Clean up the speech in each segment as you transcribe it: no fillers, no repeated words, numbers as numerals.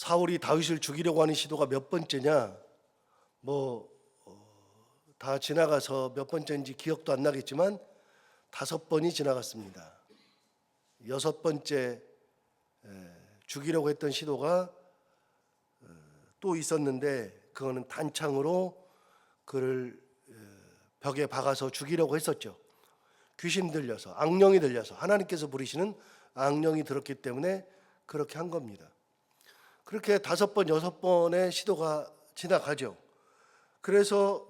사울이 다윗을 죽이려고 하는 시도가 몇 번째냐? 다 지나가서 몇 번째인지 기억도 안 나겠지만 5번이 지나갔습니다. 6번째 죽이려고 했던 시도가 또 있었는데 그거는 단창으로 그를 벽에 박아서 죽이려고 했었죠. 귀신 들려서, 악령이 들려서, 하나님께서 부리시는 악령이 들었기 때문에 그렇게 한 겁니다. 그렇게 5번, 6번의 시도가 지나가죠. 그래서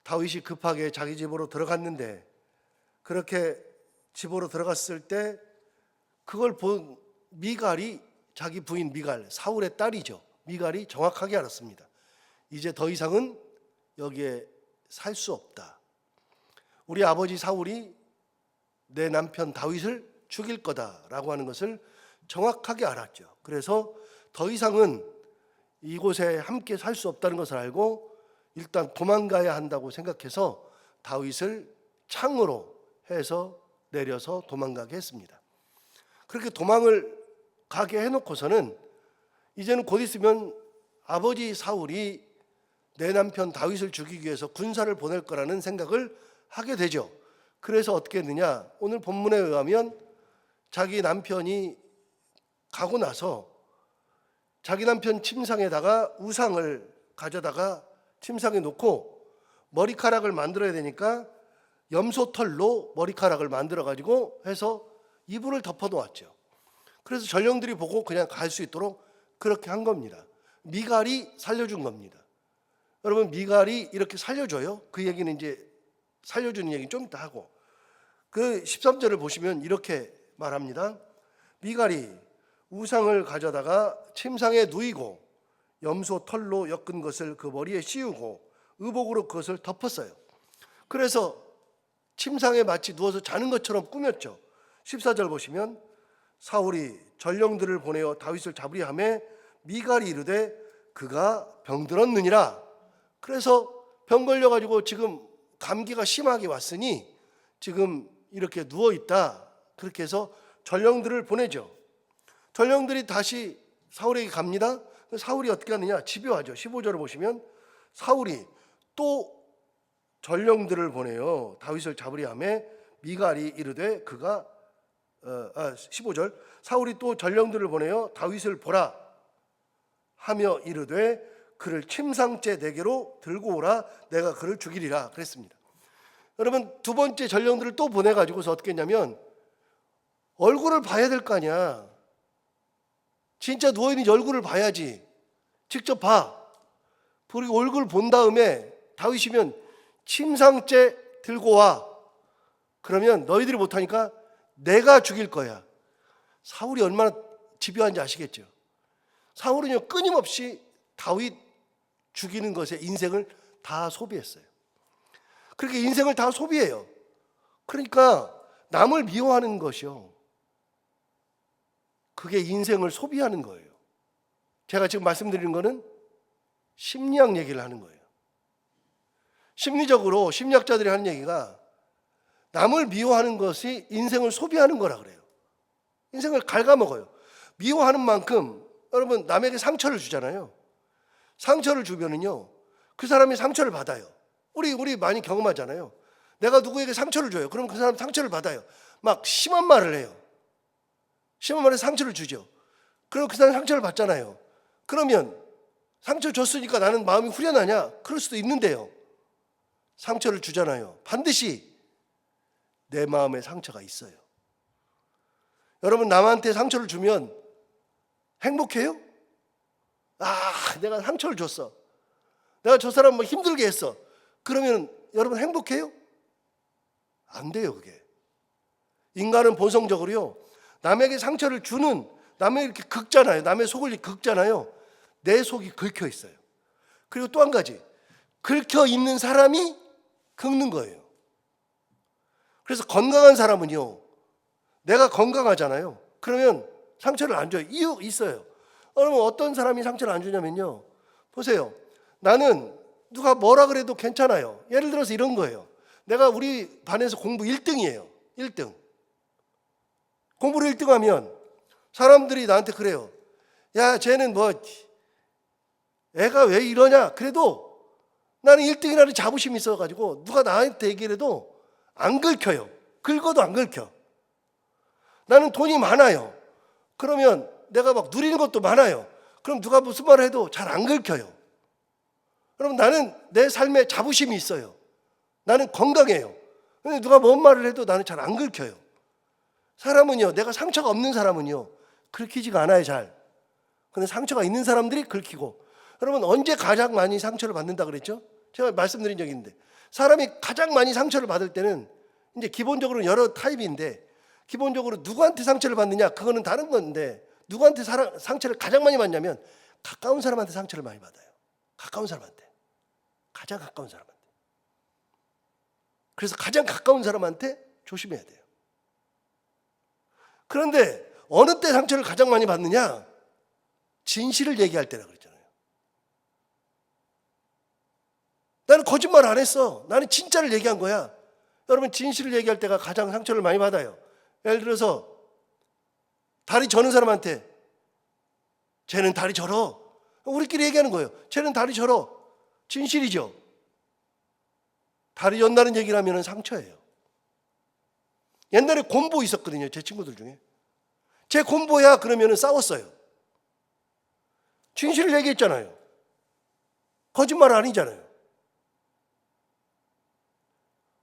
다윗이 급하게 자기 집으로 들어갔는데, 그렇게 집으로 들어갔을 때 그걸 본 미갈이, 자기 부인 미갈, 사울의 딸이죠. 미갈이 정확하게 알았습니다. 이제 더 이상은 여기에 살 수 없다. 우리 아버지 사울이 내 남편 다윗을 죽일 거다라고 하는 것을 정확하게 알았죠. 그래서 더 이상은 이곳에 함께 살 수 없다는 것을 알고 일단 도망가야 한다고 생각해서 다윗을 창으로 해서 내려서 도망가게 했습니다. 그렇게 도망을 가게 해놓고서는 이제는 곧 있으면 아버지 사울이 내 남편 다윗을 죽이기 위해서 군사를 보낼 거라는 생각을 하게 되죠. 그래서 어떻게 했느냐? 오늘 본문에 의하면 자기 남편이 가고 나서 자기 남편 침상에다가 우상을 가져다가 침상에 놓고 머리카락을 만들어야 되니까 염소털로 머리카락을 만들어 가지고 해서 이불을 덮어 놓았죠. 그래서 전령들이 보고 그냥 갈 수 있도록 그렇게 한 겁니다. 미갈이 살려준 겁니다. 여러분, 미갈이 이렇게 살려줘요. 그 얘기는 이제 살려주는 얘기는 좀 이따 하고, 그 13절을 보시면 이렇게 말합니다. 미갈이 우상을 가져다가 침상에 누이고 염소 털로 엮은 것을 그 머리에 씌우고 의복으로 그것을 덮었어요. 그래서 침상에 마치 누워서 자는 것처럼 꾸몄죠. 14절 보시면 사울이 전령들을 보내어 다윗을 잡으려 하매 미갈이 이르되 그가 병들었느니라. 그래서 병 걸려가지고 지금 감기가 심하게 왔으니 지금 이렇게 누워있다. 그렇게 해서 전령들을 보내죠. 전령들이 다시 사울에게 갑니다. 사울이 어떻게 하느냐? 집요하죠. 15절을 보시면 사울이 또 전령들을 보내요. 다윗을 잡으려 하며 미갈이 이르되 그가 15절 사울이 또 전령들을 보내어 다윗을 보라 하며 이르되 그를 침상째 내게로 들고 오라 내가 그를 죽이리라 그랬습니다. 여러분, 두 번째 전령들을 또 보내가지고서 어떻게 했냐면 얼굴을 봐야 될 거 아니야. 진짜 누워있는 얼굴을 봐야지. 직접 봐. 그리고 얼굴 본 다음에 다윗이면 침상째 들고 와. 그러면 너희들이 못하니까 내가 죽일 거야. 사울이 얼마나 집요한지 아시겠죠? 사울은요 끊임없이 다윗 죽이는 것에 인생을 다 소비했어요. 그렇게 인생을 다 소비해요. 그러니까 남을 미워하는 것이요, 그게 인생을 소비하는 거예요. 제가 지금 말씀드리는 거는 심리학 얘기를 하는 거예요. 심리적으로 심리학자들이 하는 얘기가 남을 미워하는 것이 인생을 소비하는 거라 그래요. 인생을 갉아먹어요. 미워하는 만큼 여러분 남에게 상처를 주잖아요. 상처를 주면은요 그 사람이 상처를 받아요. 우리 많이 경험하잖아요. 내가 누구에게 상처를 줘요. 그럼 그 사람 상처를 받아요. 막 심한 말을 해요. 심한 말에 상처를 주죠. 그럼 그 사람 상처를 받잖아요. 그러면 상처 줬으니까 나는 마음이 후련하냐? 그럴 수도 있는데요. 상처를 주잖아요. 반드시 내 마음에 상처가 있어요. 여러분, 남한테 상처를 주면 행복해요? 내가 상처를 줬어. 내가 저 사람 힘들게 했어. 그러면 여러분 행복해요? 안 돼요, 그게. 인간은 본성적으로요, 남에게 상처를 주는, 남에게 이렇게 긁잖아요. 남의 속을 이렇게 긁잖아요. 내 속이 긁혀 있어요. 그리고 또 한 가지, 긁혀 있는 사람이 긁는 거예요. 그래서 건강한 사람은요, 내가 건강하잖아요. 그러면 상처를 안 줘요. 이유 있어요. 여러분, 어떤 사람이 상처를 안 주냐면요, 보세요. 나는 누가 뭐라 그래도 괜찮아요. 예를 들어서 이런 거예요. 내가 우리 반에서 공부 1등이에요. 1등. 공부를 1등하면 사람들이 나한테 그래요. 야, 쟤는 뭐 애가 왜 이러냐. 그래도 나는 1등이라는 자부심이 있어가지고 누가 나한테 얘기를 해도 안 긁혀요. 긁어도 안 긁혀. 나는 돈이 많아요. 그러면 내가 막 누리는 것도 많아요. 그럼 누가 무슨 말을 해도 잘 안 긁혀요. 그럼 나는 내 삶에 자부심이 있어요. 나는 건강해요. 근데 누가 뭔 말을 해도 나는 잘 안 긁혀요. 사람은요, 내가 상처가 없는 사람은요, 긁히지가 않아요, 잘. 근데 상처가 있는 사람들이 긁히고. 여러분, 언제 가장 많이 상처를 받는다 그랬죠? 제가 말씀드린 적이 있는데, 사람이 가장 많이 상처를 받을 때는 이제 기본적으로 여러 타입인데, 기본적으로 누구한테 상처를 받느냐, 그거는 다른 건데, 누구한테 상처를 가장 많이 받냐면 가까운 사람한테 상처를 많이 받아요. 가까운 사람한테. 가장 가까운 사람한테. 그래서 가장 가까운 사람한테 조심해야 돼요. 그런데 어느 때 상처를 가장 많이 받느냐? 진실을 얘기할 때라 그랬잖아요. 나는 거짓말 안 했어. 나는 진짜를 얘기한 거야. 여러분, 진실을 얘기할 때가 가장 상처를 많이 받아요. 예를 들어서 다리 저는 사람한테 쟤는 다리 절어. 우리끼리 얘기하는 거예요. 쟤는 다리 절어. 진실이죠. 다리 전다는 얘기를 하면 상처예요. 옛날에 곰보 있었거든요. 제 친구들 중에. 쟤 곰보야 그러면 싸웠어요. 진실을 얘기했잖아요. 거짓말 아니잖아요.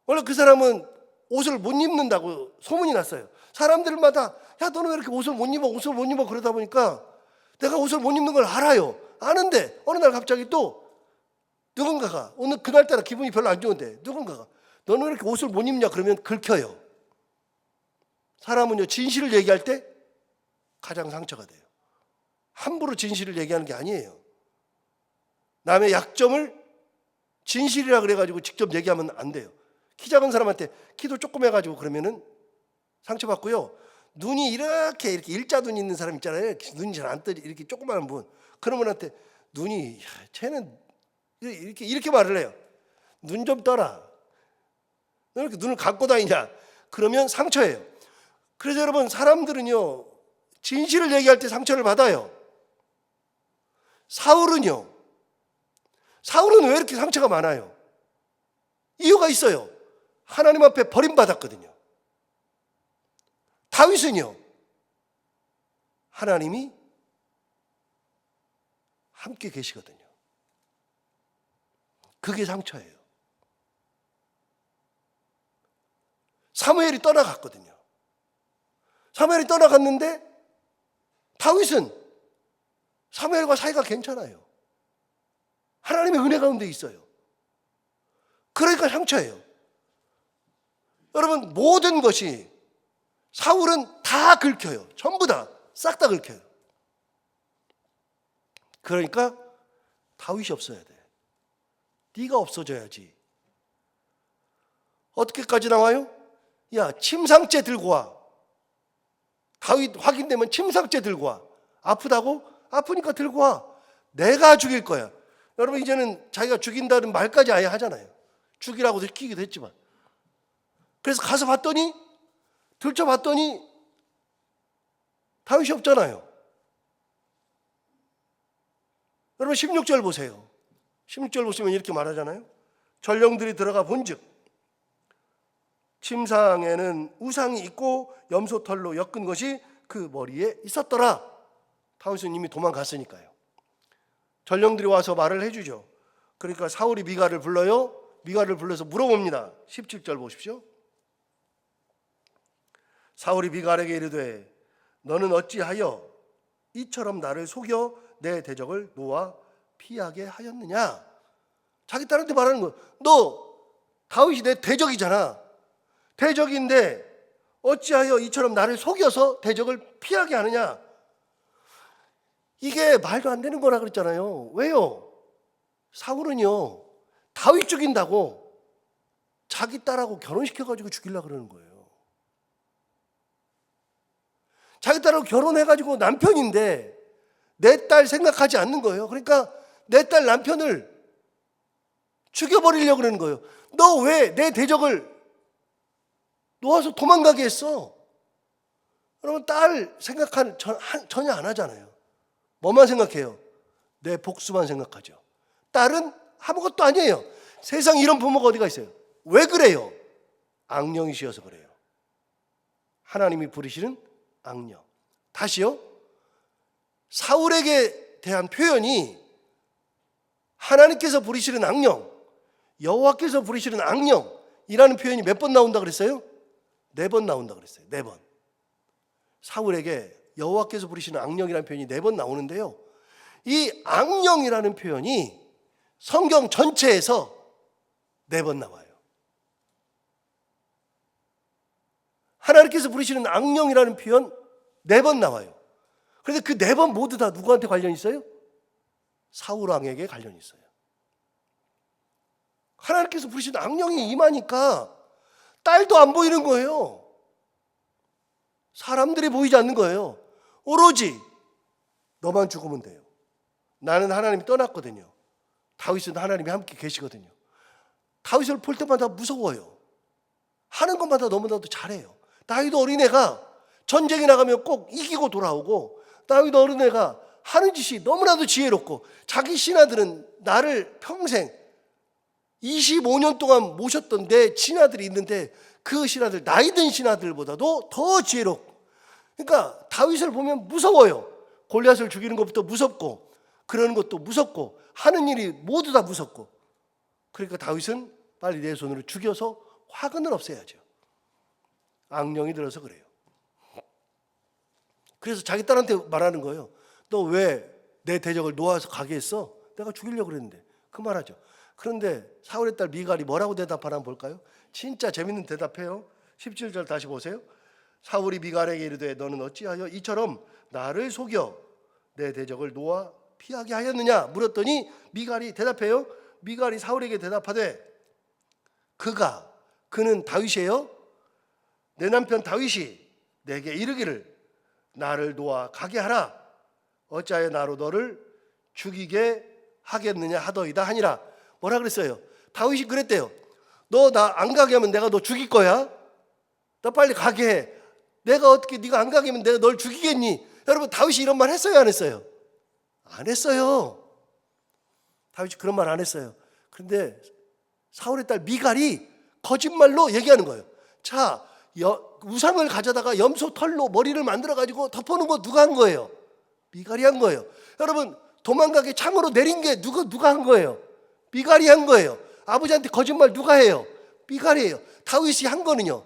원래 그 사람은 옷을 못 입는다고 소문이 났어요. 사람들마다 야, 너는 왜 이렇게 옷을 못 입어 그러다 보니까 내가 옷을 못 입는 걸 알아요. 아는데 어느 날 갑자기 또 누군가가 오늘 그날따라 기분이 별로 안 좋은데 누군가가 너는 왜 이렇게 옷을 못 입냐 그러면 긁혀요. 사람은요, 진실을 얘기할 때 가장 상처가 돼요. 함부로 진실을 얘기하는 게 아니에요. 남의 약점을 진실이라 그래가지고 직접 얘기하면 안 돼요. 키 작은 사람한테 키도 조금 해가지고 그러면은 상처받고요. 눈이 이렇게 일자 눈이 있는 사람 있잖아요. 눈이 잘 안 뜨지. 이렇게 조그마한 분. 그런 분한테 눈이 쟤는 이렇게 말을 해요. 눈 좀 떠라. 너 이렇게 눈을 감고 다니냐? 그러면 상처예요. 그래서 여러분, 사람들은요, 진실을 얘기할 때 상처를 받아요. 사울은 왜 이렇게 상처가 많아요? 이유가 있어요. 하나님 앞에 버림받았거든요. 다윗은요, 하나님이 함께 계시거든요. 그게 상처예요. 사무엘이 떠나갔거든요. 사무엘이 떠나갔는데 다윗은 사무엘과 사이가 괜찮아요. 하나님의 은혜 가운데 있어요. 그러니까 상처예요. 여러분, 모든 것이 사울은 다 긁혀요. 전부 다 싹 다 긁혀요. 그러니까 다윗이 없어야 돼. 네가 없어져야지. 어떻게까지 나와요? 야, 침상째 들고 와. 다윗 확인되면 침상째 들고 와. 아프다고? 아프니까 들고 와. 내가 죽일 거야. 여러분, 이제는 자기가 죽인다는 말까지 아예 하잖아요. 죽이라고 들키기도 했지만. 그래서 가서 봤더니, 들춰봤더니 다윗이 없잖아요. 여러분, 16절 보세요. 16절 보시면 이렇게 말하잖아요. 전령들이 들어가 본즉 침상에는 우상이 있고 염소털로 엮은 것이 그 머리에 있었더라. 다윗은 이미 도망갔으니까요. 전령들이 와서 말을 해주죠. 그러니까 사울이 미가를 불러요. 미가를 불러서 물어봅니다. 17절 보십시오. 사울이 미갈에게 이르되 너는 어찌하여 이처럼 나를 속여 내 대적을 놓아 피하게 하였느냐. 자기 딸한테 말하는 거예요. 너 다윗이 내 대적이잖아. 대적인데 어찌하여 이처럼 나를 속여서 대적을 피하게 하느냐. 이게 말도 안 되는 거라 그랬잖아요. 왜요? 사울은요, 다윗 죽인다고 자기 딸하고 결혼시켜가지고 죽이려고 그러는 거예요. 자기 딸하고 결혼해가지고 남편인데 내 딸 생각하지 않는 거예요. 그러니까 내 딸 남편을 죽여버리려고 그러는 거예요. 너 왜 내 대적을 놓아서 도망가게 했어? 여러분, 딸 생각하는 전혀 안 하잖아요. 뭐만 생각해요? 내 복수만 생각하죠. 딸은 아무것도 아니에요. 세상 이런 부모가 어디가 있어요? 왜 그래요? 악령이시여서 그래요. 하나님이 부르시는 악령. 다시요. 사울에게 대한 표현이 하나님께서 부르시는 악령, 여호와께서 부르시는 악령이라는 표현이 몇 번 나온다 그랬어요? 4번 나온다 그랬어요. 4번. 사울에게 여호와께서 부르시는 악령이라는 표현이 4번 나오는데요. 이 악령이라는 표현이 성경 전체에서 4번 나와요. 하나님께서 부르시는 악령이라는 표현 4번 나와요. 그런데 그 4번 모두 다 누구한테 관련이 있어요? 사울 왕에게 관련이 있어요. 하나님께서 부르시는 악령이 임하니까 딸도 안 보이는 거예요. 사람들이 보이지 않는 거예요. 오로지 너만 죽으면 돼요. 나는 하나님이 떠났거든요. 다윗은 하나님이 함께 계시거든요. 다윗을 볼 때마다 무서워요. 하는 것마다 너무나도 잘해요. 다윗 어린애가 전쟁에 나가면 꼭 이기고 돌아오고, 다윗 어린애가 하는 짓이 너무나도 지혜롭고, 자기 신하들은 나를 평생 25년 동안 모셨던 내 신하들이 있는데 그 신하들, 나이 든 신하들보다도 더 지혜롭고, 그러니까 다윗을 보면 무서워요. 골리앗을 죽이는 것부터 무섭고, 그러는 것도 무섭고, 하는 일이 모두 다 무섭고. 그러니까 다윗은 빨리 내 손으로 죽여서 화근을 없애야죠. 악령이 들어서 그래요. 그래서 자기 딸한테 말하는 거예요. 너 왜 내 대적을 놓아서 가게 했어? 내가 죽이려고 그랬는데. 그 말하죠. 그런데 사울의 딸 미갈이 뭐라고 대답하나 볼까요? 진짜 재밌는 대답해요. 17절 다시 보세요. 사울이 미갈에게 이르되 너는 어찌하여 이처럼 나를 속여 내 대적을 놓아 피하게 하였느냐 물었더니 미갈이 대답해요. 미갈이 사울에게 대답하되 그는 다윗이에요. 내 남편 다윗이 내게 이르기를 나를 놓아 가게 하라. 어찌하여 나로 너를 죽이게 하겠느냐 하더이다 하니라. 뭐라 그랬어요? 다윗이 그랬대요. 너 나 안 가게 하면 내가 너 죽일 거야. 너 빨리 가게 해. 내가 어떻게 네가 안 가게 하면 내가 널 죽이겠니? 여러분, 다윗이 이런 말 했어요, 안 했어요? 안 했어요. 다윗이 그런 말 안 했어요. 그런데 사울의 딸 미갈이 거짓말로 얘기하는 거예요. 자, 우상을 가져다가 염소 털로 머리를 만들어 가지고 덮어놓은 거 누가 한 거예요? 미갈이 한 거예요. 여러분, 도망가게 창으로 내린 게 누가 한 거예요? 미갈이 한 거예요. 아버지한테 거짓말 누가 해요? 미갈이에요. 다윗이 한 거는요?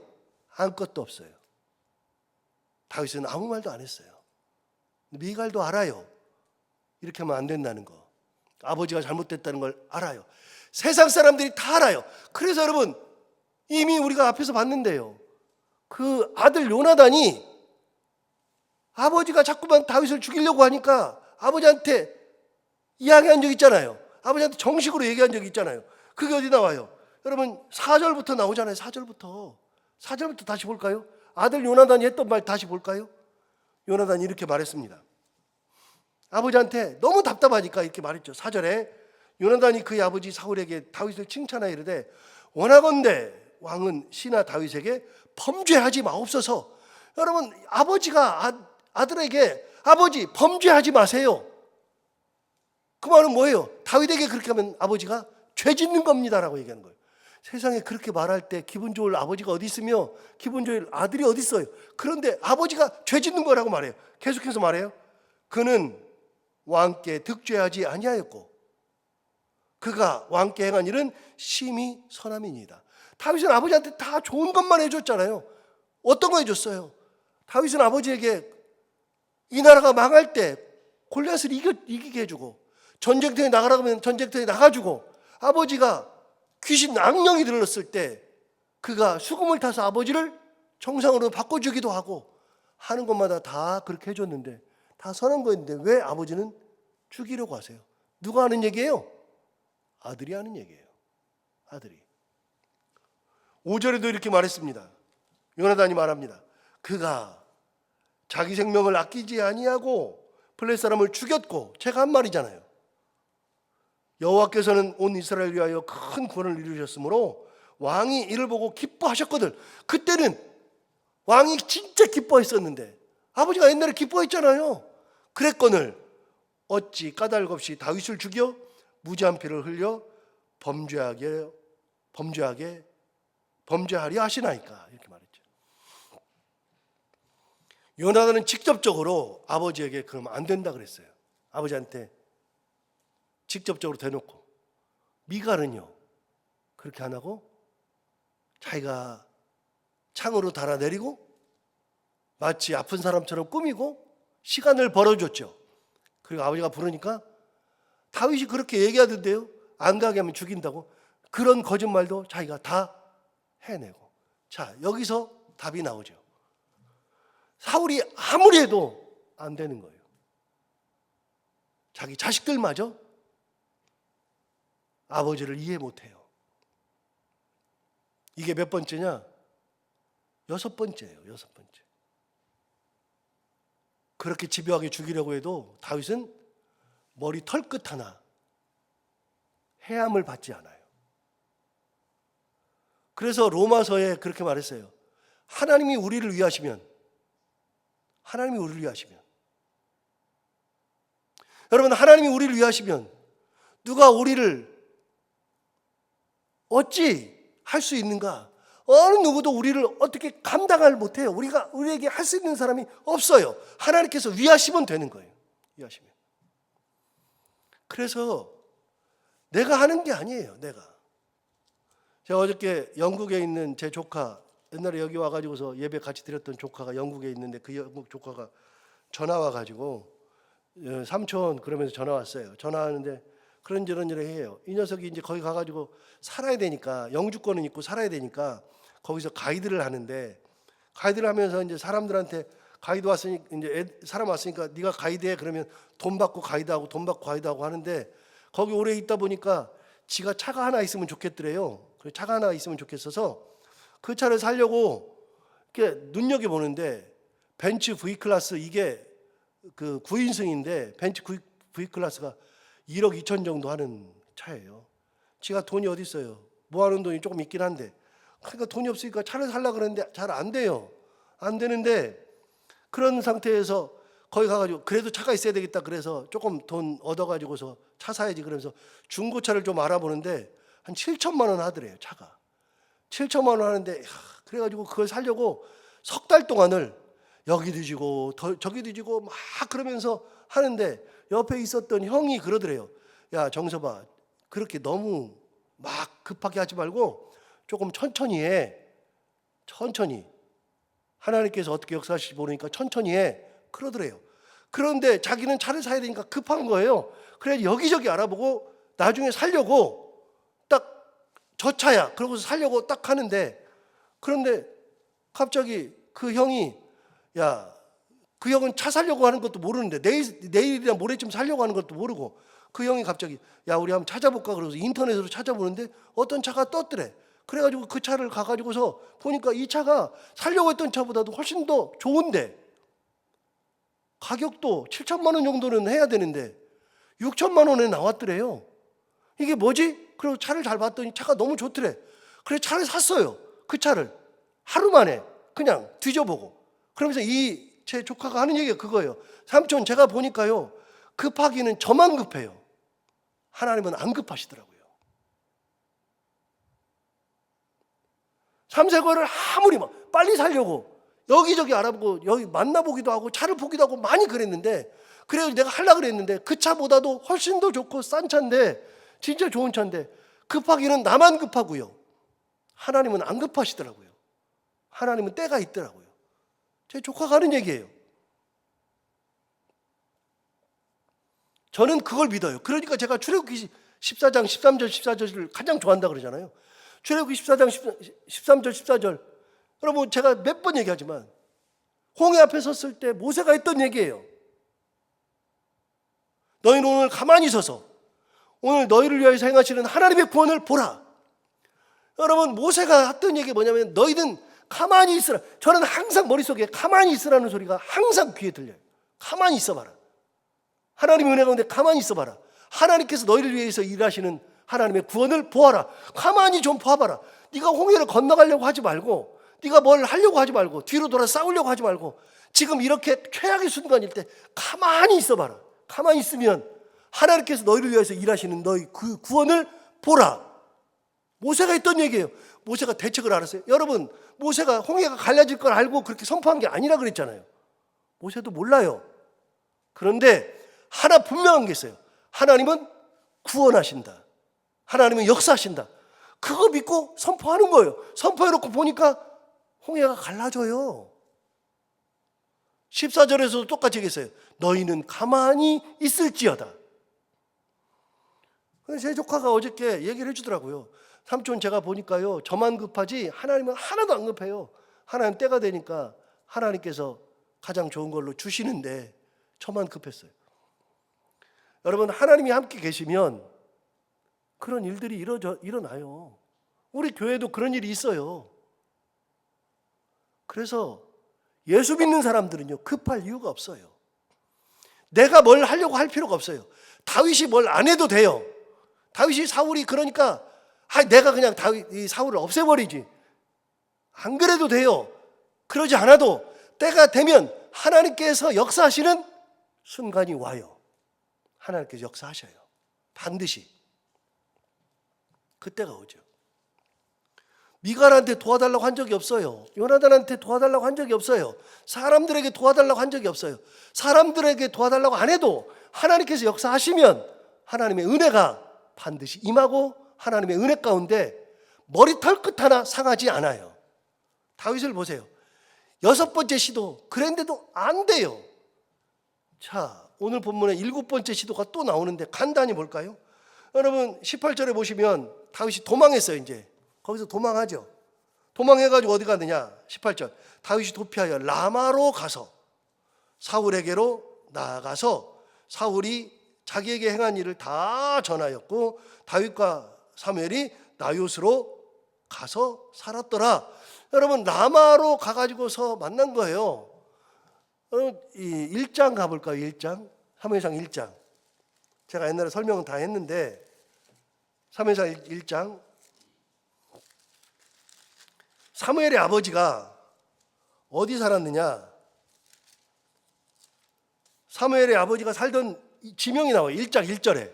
아무것도 없어요. 다윗은 아무 말도 안 했어요. 미갈도 알아요. 이렇게 하면 안 된다는 거. 아버지가 잘못됐다는 걸 알아요. 세상 사람들이 다 알아요. 그래서 여러분, 이미 우리가 앞에서 봤는데요. 그 아들 요나단이 아버지가 자꾸만 다윗을 죽이려고 하니까 아버지한테 이야기한 적 있잖아요. 아버지한테 정식으로 얘기한 적이 있잖아요. 그게 어디 나와요? 여러분, 4절부터 나오잖아요. 4절부터 다시 볼까요? 아들 요나단이 했던 말 다시 볼까요? 요나단이 이렇게 말했습니다. 아버지한테 너무 답답하니까 이렇게 말했죠. 4절에 요나단이 그의 아버지 사울에게 다윗을 칭찬하여 이르되 원하건대 왕은 시나 다윗에게 범죄하지 마옵소서. 여러분, 아버지가 아들에게 아버지 범죄하지 마세요. 그 말은 뭐예요? 다윗에게 그렇게 하면 아버지가 죄 짓는 겁니다라고 얘기하는 거예요. 세상에 그렇게 말할 때 기분 좋을 아버지가 어디 있으며 기분 좋을 아들이 어디 있어요? 그런데 아버지가 죄 짓는 거라고 말해요. 계속해서 말해요. 그는 왕께 득죄하지 아니하였고 그가 왕께 행한 일은 심히 선함이니이다. 다윗은 아버지한테 다 좋은 것만 해줬잖아요. 어떤 거 해줬어요? 다윗은 아버지에게 이 나라가 망할 때 골리앗을 이기게 해주고, 전쟁터에 나가라고 하면 전쟁터에 나가주고, 아버지가 귀신 악령이 들렀을 때 그가 수금을 타서 아버지를 정상으로 바꿔주기도 하고 하는 것마다 다 그렇게 해줬는데 다 선한 거였는데 왜 아버지는 죽이려고 하세요? 누가 하는 얘기예요? 아들이 하는 얘기예요. 아들이. 5절에도 이렇게 말했습니다. 요나단이 말합니다. 그가 자기 생명을 아끼지 아니하고 블레셋 사람을 죽였고, 제가 한 말이잖아요. 여호와께서는 온 이스라엘 위하여 큰 구원을 이루셨으므로 왕이 이를 보고 기뻐하셨거든. 그때는 왕이 진짜 기뻐했었는데 아버지가 옛날에 기뻐했잖아요. 그랬거늘 어찌 까닭 없이 다윗을 죽여 무지한 피를 흘려 범죄하리 하시나이까. 이렇게 말했죠. 요나단은 직접적으로 아버지에게 그러면 안 된다 그랬어요. 아버지한테 직접적으로 대놓고. 미갈은요 그렇게 안 하고 자기가 창으로 달아내리고 마치 아픈 사람처럼 꾸미고 시간을 벌어줬죠. 그리고 아버지가 부르니까 다윗이 그렇게 얘기하던데요. 안 가게 하면 죽인다고. 그런 거짓말도 자기가 다 해내고. 자, 여기서 답이 나오죠. 사울이 아무리 해도 안 되는 거예요. 자기 자식들마저 아버지를 이해 못해요. 이게 몇 번째냐? 6번째예요. 6번째. 그렇게 집요하게 죽이려고 해도 다윗은 머리 털끝 하나 해함을 받지 않아요. 그래서 로마서에 그렇게 말했어요. 하나님이 우리를 위하시면 여러분, 하나님이 우리를 위하시면 누가 우리를 어찌 할 수 있는가? 어느 누구도 우리를 어떻게 감당을 못해요. 우리에게 할 수 있는 사람이 없어요. 하나님께서 위하시면 되는 거예요. 위하시면. 그래서 내가 하는 게 아니에요. 제가 어저께 영국에 있는 제 조카, 옛날에 여기 와가지고서 예배 같이 드렸던 조카가 영국에 있는데 그 영국 조카가 전화 와가지고 삼촌 그러면서 전화 왔어요. 전화하는데 그런저런 해요. 이 녀석이 이제 거기 가가지고 살아야 되니까, 영주권은 있고 살아야 되니까 거기서 가이드를 하는데, 가이드를 하면서 이제 사람들한테 가이드 왔으니 이제 사람 왔으니까 네가 가이드해 그러면 돈 받고 가이드하고 하는데, 거기 오래 있다 보니까 지가 차가 하나 있으면 좋겠더래요. 그 차가 하나 있으면 좋겠어서 그 차를 사려고 이렇게 눈여겨 보는데, 벤츠 V 클래스, 이게 그 9인승인데 벤츠 V 클래스가 1억 2천 정도 하는 차예요. 지가 돈이 어디 있어요? 모아놓은 돈이 조금 있긴 한데, 그러니까 돈이 없으니까 차를 살려고 그러는데 잘 안 돼요. 안 되는데 그런 상태에서 거기 가가지고 그래도 차가 있어야 되겠다 그래서 조금 돈 얻어가지고서 차 사야지 그러면서 중고차를 좀 알아보는데 한 7천만 원 하더래요. 차가 7천만 원 하는데, 그래가지고 그걸 사려고 석 달 동안을 여기도 지고 저기도 지고 막 그러면서 하는데, 옆에 있었던 형이 그러더래요. 야 정서봐, 그렇게 너무 막 급하게 하지 말고 조금 천천히 해. 천천히. 하나님께서 어떻게 역사하실지 모르니까 천천히 해. 그러더래요. 그런데 자기는 차를 사야 되니까 급한 거예요. 그래서 여기저기 알아보고 나중에 살려고 딱 저 차야 그러고서 살려고 딱 하는데, 그런데 갑자기 그 형이, 야, 그 형은 차 살려고 하는 것도 모르는데 내일이나 모레쯤 살려고 하는 것도 모르고, 그 형이 갑자기 야 우리 한번 찾아볼까 그러고서 인터넷으로 찾아보는데 어떤 차가 떴더래. 그래가지고 그 차를 가가지고서 보니까 이 차가 살려고 했던 차보다도 훨씬 더 좋은데, 가격도 7천만 원 정도는 해야 되는데 6천만 원에 나왔더래요. 이게 뭐지? 그리고 차를 잘 봤더니 차가 너무 좋더래. 그래서 차를 샀어요. 그 차를 하루 만에 그냥 뒤져보고. 그러면서 제 조카가 하는 얘기가 그거예요. 삼촌, 제가 보니까요, 급하기는 저만 급해요. 하나님은 안 급하시더라고요. 삼세거를 아무리 막 빨리 살려고 여기저기 알아보고 여기 만나보기도 하고 차를 보기도 하고 많이 그랬는데, 그래서 내가 하려고 그랬는데 그 차보다도 훨씬 더 좋고 싼 차인데, 진짜 좋은 차인데 급하기는 나만 급하고요. 하나님은 안 급하시더라고요. 하나님은 때가 있더라고요. 제 조카가 하는 얘기예요. 저는 그걸 믿어요. 그러니까 제가 출애굽기 14장 13절 14절을 가장 좋아한다 그러잖아요. 출애굽기 14장 13절 14절. 여러분, 제가 몇 번 얘기하지만 홍해 앞에 섰을 때 모세가 했던 얘기예요. 너희는 오늘 가만히 서서 오늘 너희를 위하여서 행하시는 하나님의 구원을 보라. 여러분, 모세가 했던 얘기 뭐냐면 너희는 가만히 있으라. 저는 항상 머릿속에 가만히 있으라는 소리가 항상 귀에 들려요. 가만히 있어봐라. 하나님의 은혜 가운데 가만히 있어봐라. 하나님께서 너희를 위해서 일하시는 하나님의 구원을 보아라. 가만히 좀 봐봐라. 네가 홍해를 건너가려고 하지 말고, 네가 뭘 하려고 하지 말고, 뒤로 돌아 싸우려고 하지 말고, 지금 이렇게 최악의 순간일 때 가만히 있어봐라. 가만히 있으면 하나님께서 너희를 위해서 일하시는 너희 그 구원을 보라. 모세가 했던 얘기예요. 모세가 대책을 알았어요. 여러분, 모세가 홍해가 갈라질 걸 알고 그렇게 선포한 게 아니라 그랬잖아요. 모세도 몰라요. 그런데 하나 분명한 게 있어요. 하나님은 구원하신다. 하나님은 역사하신다. 그거 믿고 선포하는 거예요. 선포해놓고 보니까 홍해가 갈라져요. 14절에서도 똑같이 얘기했어요. 너희는 가만히 있을지어다. 제 조카가 어저께 얘기를 해주더라고요. 삼촌, 제가 보니까요, 저만 급하지 하나님은 하나도 안 급해요. 하나님 때가 되니까 하나님께서 가장 좋은 걸로 주시는데 저만 급했어요. 여러분, 하나님이 함께 계시면 그런 일들이 일어나요. 우리 교회도 그런 일이 있어요. 그래서 예수 믿는 사람들은요, 급할 이유가 없어요. 내가 뭘 하려고 할 필요가 없어요. 다윗이 뭘 안 해도 돼요. 다윗이 사울이 그러니까 내가 그냥 이 사울을 없애버리지. 안 그래도 돼요. 그러지 않아도 때가 되면 하나님께서 역사하시는 순간이 와요. 하나님께서 역사하셔요. 반드시. 그때가 오죠. 미갈한테 도와달라고 한 적이 없어요. 요나단한테 도와달라고 한 적이 없어요. 사람들에게 도와달라고 한 적이 없어요. 사람들에게 도와달라고 안 해도 하나님께서 역사하시면 하나님의 은혜가 반드시 임하고 하나님의 은혜 가운데 머리털 끝 하나 상하지 않아요. 다윗을 보세요. 6번째 시도, 그랬는데도 안 돼요. 자, 오늘 본문에 7번째 시도가 또 나오는데 간단히 볼까요? 여러분 18절에 보시면 다윗이 도망했어요. 이제 거기서 도망하죠. 도망해가지고 어디 가느냐? 18절. 다윗이 도피하여 라마로 가서 사울에게로 나아가서 사울이 자기에게 행한 일을 다 전하였고 다윗과 사무엘이 나요스로 가서 살았더라. 여러분, 라마로 가가지고서 만난 거예요. 여러분, 이 1장 가볼까요? 1장, 사무엘상 1장. 제가 옛날에 설명은 다 했는데 사무엘상 1장. 사무엘의 아버지가 어디 살았느냐? 사무엘의 아버지가 살던 지명이 나와요. 1장 1절에.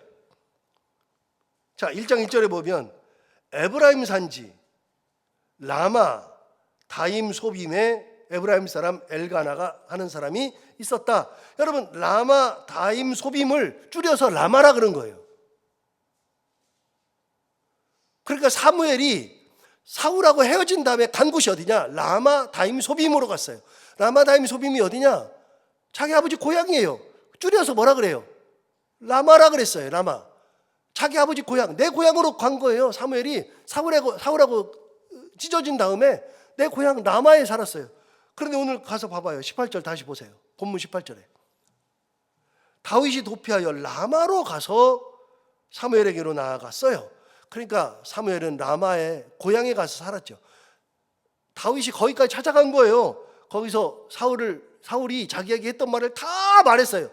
자, 1장 1절에 보면 에브라임 산지 라마 다임 소빔에 에브라임 사람 엘가나가 하는 사람이 있었다. 여러분, 라마 다임 소빔을 줄여서 라마라 그런 거예요. 그러니까 사무엘이 사울하고 헤어진 다음에 간 곳이 어디냐? 라마 다임 소빔으로 갔어요. 라마 다임 소빔이 어디냐? 자기 아버지 고향이에요. 줄여서 뭐라 그래요? 라마라 그랬어요. 라마. 자기 아버지 고향, 내 고향으로 간 거예요. 사무엘이 사울하고 찢어진 다음에 내 고향 라마에 살았어요. 그런데 오늘 가서 봐봐요. 18절 다시 보세요. 본문 18절에. 다윗이 도피하여 라마로 가서 사무엘에게로 나아갔어요. 그러니까 사무엘은 라마의 고향에 가서 살았죠. 다윗이 거기까지 찾아간 거예요. 거기서 사울이 자기에게 했던 말을 다 말했어요.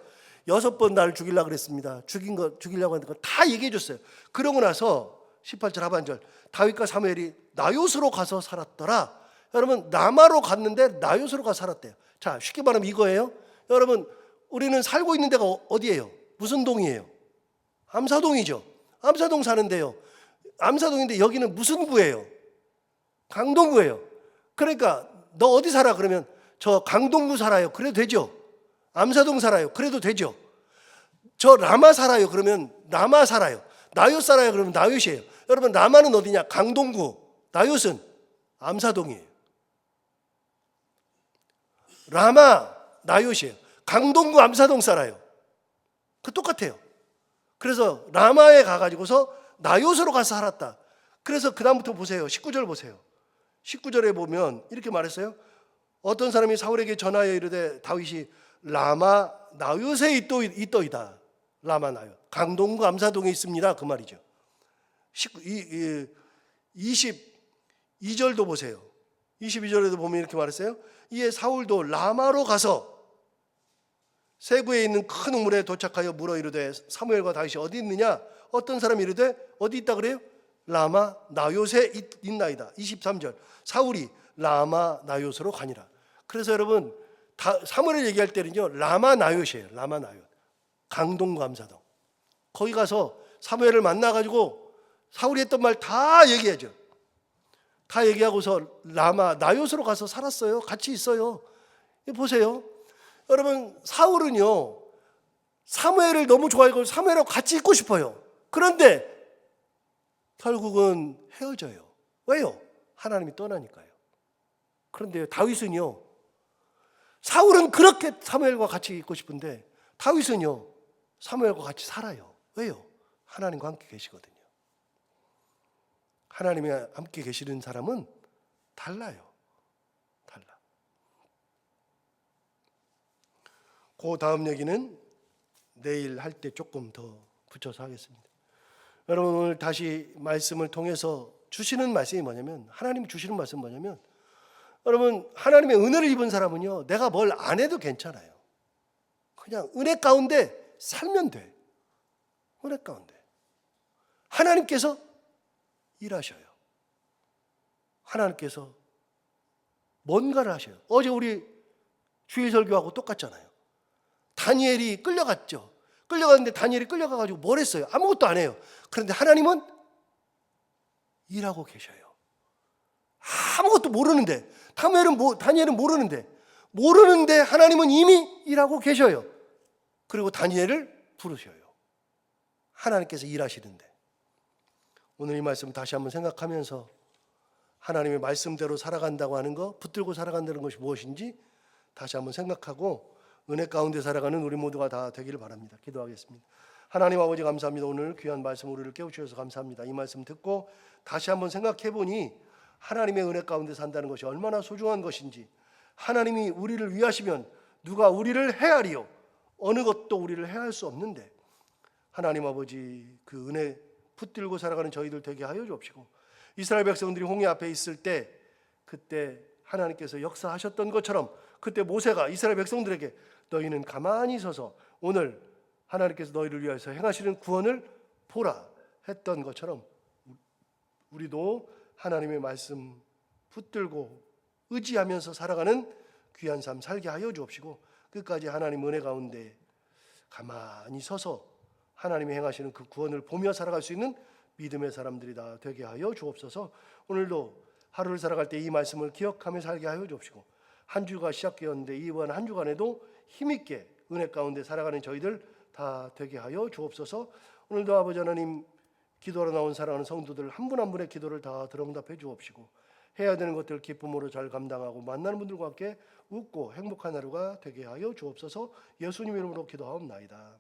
6번 나를 죽이려고 그랬습니다. 죽이려고 하는 거 다 얘기해 줬어요. 그러고 나서 18절 하반절 다윗과 사무엘이 나요스로 가서 살았더라. 여러분, 라마로 갔는데 나요스로 가서 살았대요. 자, 쉽게 말하면 이거예요. 여러분, 우리는 살고 있는 데가 어디예요? 무슨 동이에요? 암사동이죠. 암사동 사는데요. 암사동인데 여기는 무슨 구예요? 강동구예요. 그러니까 너 어디 살아? 그러면 저 강동구 살아요. 그래도 되죠. 암사동 살아요. 그래도 되죠. 저 라마 살아요. 그러면 라마 살아요. 나요스 살아요. 그러면 나요스예요. 여러분, 라마는 어디냐? 강동구. 나요스는 암사동이에요. 라마 나요스예요. 강동구 암사동 살아요. 그 똑같아요. 그래서 라마에 가가지고서 나요스로 가서 살았다. 그래서 그 다음부터 보세요. 19절 보세요. 19절에 보면 이렇게 말했어요. 어떤 사람이 사울에게 전하여 이르되 다윗이 라마 나요스에 있더이다. 라마 나요. 강동구 암사동에 있습니다. 그 말이죠. 22절도 보세요. 22절에도 보면 이렇게 말했어요. 이에 사울도 라마로 가서 세구에 있는 큰 우물에 도착하여 물어 이르되 사무엘과 다윗이 어디 있느냐? 어떤 사람이 이르되 어디 있다 그래요? 라마 나요스에 있나이다. 23절 사울이 라마 나요스로 가니라. 그래서 여러분, 사무엘 얘기할 때는요 라마 나요스예요. 라마 나요스. 강동감사동. 거기 가서 사무엘을 만나가지고 사울이 했던 말 다 얘기하죠. 다 얘기하고서 라마 나요스로 가서 살았어요. 같이 있어요. 보세요. 여러분, 사울은요 사무엘을 너무 좋아하고 사무엘하고 같이 있고 싶어요. 그런데 결국은 헤어져요. 왜요? 하나님이 떠나니까요. 그런데 다윗은요, 사울은 그렇게 사무엘과 같이 있고 싶은데 다윗은요 사무엘과 같이 살아요. 왜요? 하나님과 함께 계시거든요. 하나님이 함께 계시는 사람은 달라요. 달라. 그 다음 얘기는 내일 할 때 조금 더 붙여서 하겠습니다. 여러분, 오늘 다시 말씀을 통해서 주시는 말씀이 뭐냐면, 하나님이 주시는 말씀은 뭐냐면, 여러분, 하나님의 은혜를 입은 사람은요 내가 뭘 안 해도 괜찮아요. 그냥 은혜 가운데 살면 돼. 은혜 가운데 하나님께서 일하셔요. 하나님께서 뭔가를 하셔요. 어제 우리 주일 설교하고 똑같잖아요. 다니엘이 끌려갔죠. 끌려갔는데 다니엘이 끌려가가지고 뭘 했어요? 아무것도 안 해요. 그런데 하나님은 일하고 계셔요. 아무것도 모르는데, 다니엘은 모르는데 하나님은 이미 일하고 계셔요. 그리고 다니엘을 부르셔요. 하나님께서 일하시는데, 오늘 이 말씀 다시 한번 생각하면서 하나님의 말씀대로 살아간다고 하는 거, 붙들고 살아간다는 것이 무엇인지 다시 한번 생각하고 은혜 가운데 살아가는 우리 모두가 다 되기를 바랍니다. 기도하겠습니다. 하나님 아버지, 감사합니다. 오늘 귀한 말씀 우리를 깨우쳐주셔서 감사합니다. 이 말씀 듣고 다시 한번 생각해 보니 하나님의 은혜 가운데 산다는 것이 얼마나 소중한 것인지, 하나님이 우리를 위하시면 누가 우리를 헤아리요? 어느 것도 우리를 헤아릴 수 없는데, 하나님 아버지, 그 은혜 붙들고 살아가는 저희들 되게 하여 주옵시고, 이스라엘 백성들이 홍해 앞에 있을 때 그때 하나님께서 역사하셨던 것처럼 그때 모세가 이스라엘 백성들에게 너희는 가만히 서서 오늘 하나님께서 너희를 위해서 행하시는 구원을 보라 했던 것처럼 우리도 하나님의 말씀 붙들고 의지하면서 살아가는 귀한 삶 살게 하여 주옵시고, 끝까지 하나님 은혜 가운데 가만히 서서 하나님이 행하시는 그 구원을 보며 살아갈 수 있는 믿음의 사람들이 다 되게 하여 주옵소서. 오늘도 하루를 살아갈 때 이 말씀을 기억하며 살게 하여 주옵시고, 한 주가 시작되었는데 이번 한 주간에도 힘있게 은혜 가운데 살아가는 저희들 다 되게 하여 주옵소서. 오늘도 아버지 하나님, 기도하러 나온 사랑하는 성도들 한 분 한 분의 기도를 다 들어응답해 주옵시고, 해야 되는 것들 기쁨으로 잘 감당하고 만나는 분들과 함께 웃고 행복한 하루가 되게 하여 주옵소서. 예수님 이름으로 기도하옵나이다.